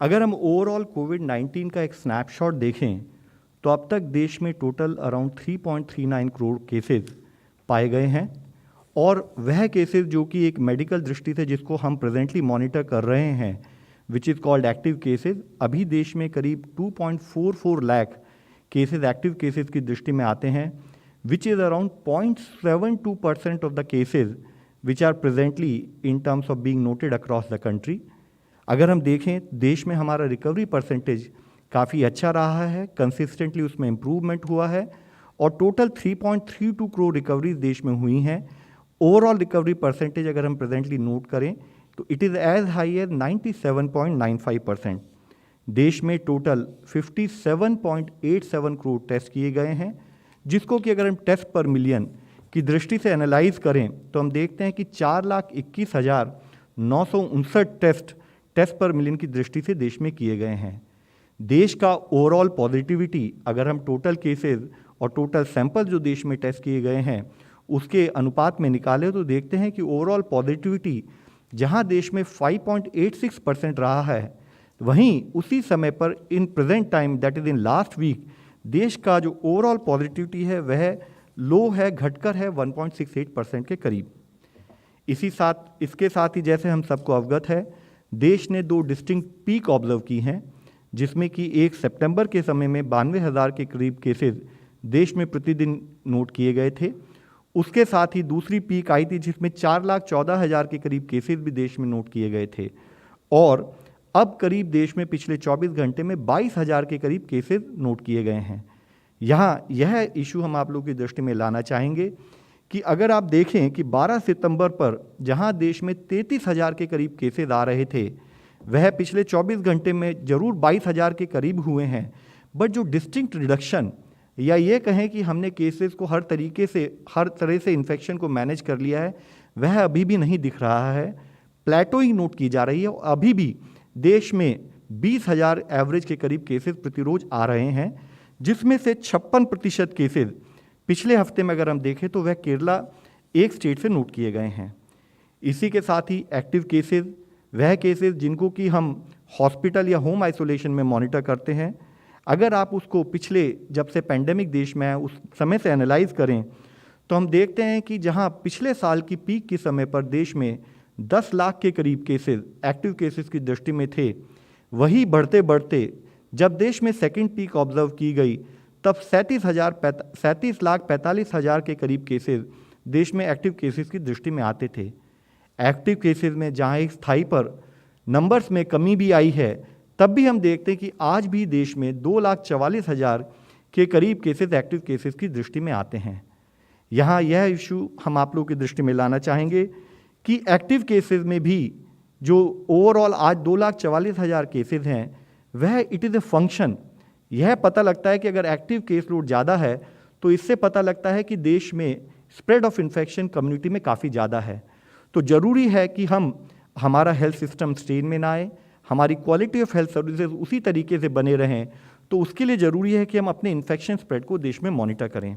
अगर हम ओवरऑल कोविड-19 का एक स्नैपशॉट देखें तो अब तक देश में टोटल अराउंड 3.39 करोड़ केसेस पाए गए हैं और वह केसेस जो कि एक मेडिकल दृष्टि से जिसको हम प्रेजेंटली मॉनिटर कर रहे हैं which is called active cases, अभी देश में करीब 2.44 लाख केसेस एक्टिव केसेस की दृष्टि में आते हैं which is around 0.72% of the cases which are presently in terms of being noted across the country. अगर हम देखें देश में हमारा रिकवरी परसेंटेज काफ़ी अच्छा रहा है, कंसिस्टेंटली उसमें इम्प्रूवमेंट हुआ है और टोटल 3.32 करोड़ रिकवरीज देश में हुई हैं। ओवरऑल रिकवरी परसेंटेज अगर हम प्रेजेंटली नोट करें तो it is as high as 97.95%। देश में टोटल 57.87 करोड़ टेस्ट किए गए हैं, जिसको कि अगर हम टेस्ट पर मिलियन की दृष्टि से एनालाइज करें तो हम देखते हैं कि 4,21,959 टेस्ट पर मिलियन की दृष्टि से देश में किए गए हैं। देश का ओवरऑल पॉजिटिविटी अगर हम टोटल केसेस और टोटल सैंपल जो देश में टेस्ट किए गए हैं उसके अनुपात में निकालें तो देखते हैं कि ओवरऑल पॉजिटिविटी जहां देश में 5.86% रहा है, वहीं उसी समय पर in present time that is in last week देश का जो ओवरऑल पॉजिटिविटी है वह लो है, घटकर है 1.68% के करीब। इसके साथ ही जैसे हम सबको अवगत है, देश ने 2 डिस्टिंक्ट पीक ऑब्जर्व की हैं, जिसमें कि 1 सितंबर के समय में 92,000 के करीब केसेस देश में प्रतिदिन नोट किए गए थे। उसके साथ ही दूसरी पीक आई थी जिसमें 4,14,000 के करीब केसेस भी देश में नोट किए गए थे और अब करीब देश में पिछले 24 घंटे में 22,000 के करीब केसेस नोट किए गए हैं। यहाँ यह इशू हम आप लोगों की दृष्टि में लाना चाहेंगे कि अगर आप देखें कि 12 सितंबर पर जहाँ देश में 33,000 के करीब केसेस आ रहे थे, वह पिछले 24 घंटे में जरूर 22,000 के करीब हुए हैं, बट जो डिस्टिंक्ट रिडक्शन या ये कहें कि हमने केसेस को हर तरह से इन्फेक्शन को मैनेज कर लिया है, वह अभी भी नहीं दिख रहा है। प्लेटोइंग नोट की जा रही है और अभी भी देश में 20,000 एवरेज के करीब केसेस प्रतिरोज आ रहे हैं, जिसमें से 56% केसेस पिछले हफ्ते में अगर हम देखें तो वह केरला एक स्टेट से नोट किए गए हैं। इसी के साथ ही एक्टिव केसेस वह केसेस जिनको कि हम हॉस्पिटल या होम आइसोलेशन में मॉनिटर करते हैं, अगर आप उसको पिछले जब से पेंडेमिक देश में है उस समय से एनालाइज करें तो हम देखते हैं कि जहां पिछले साल की पीक के समय पर देश में 10 लाख के करीब केसेस एक्टिव केसेस की दृष्टि में थे, वही बढ़ते बढ़ते जब देश में सेकेंड पीक ऑब्जर्व की गई तब 37,45,000 के करीब केसेस देश में एक्टिव केसेस की दृष्टि में आते थे। एक्टिव केसेस में जहां एक स्थाई पर नंबर्स में कमी भी आई है, तब भी हम देखते हैं कि आज भी देश में 2,44,000 के करीब केसेस एक्टिव केसेस की दृष्टि में आते हैं। यहाँ यह इशू हम आप लोगों की दृष्टि में लाना चाहेंगे कि एक्टिव केसेस में भी जो ओवरऑल आज 2,44,000 केसेस हैं, वह इट इज़ ए फंक्शन। यह पता लगता है कि अगर एक्टिव केस लोड ज़्यादा है तो इससे पता लगता है कि देश में स्प्रेड ऑफ इन्फेक्शन कम्युनिटी में काफ़ी ज़्यादा है। तो ज़रूरी है कि हमारा हेल्थ सिस्टम स्ट्रेन में ना आए, हमारी क्वालिटी ऑफ हेल्थ सर्विसेज उसी तरीके से बने रहें। तो उसके लिए ज़रूरी है कि हम अपने इन्फेक्शन स्प्रेड को देश में मॉनिटर करें।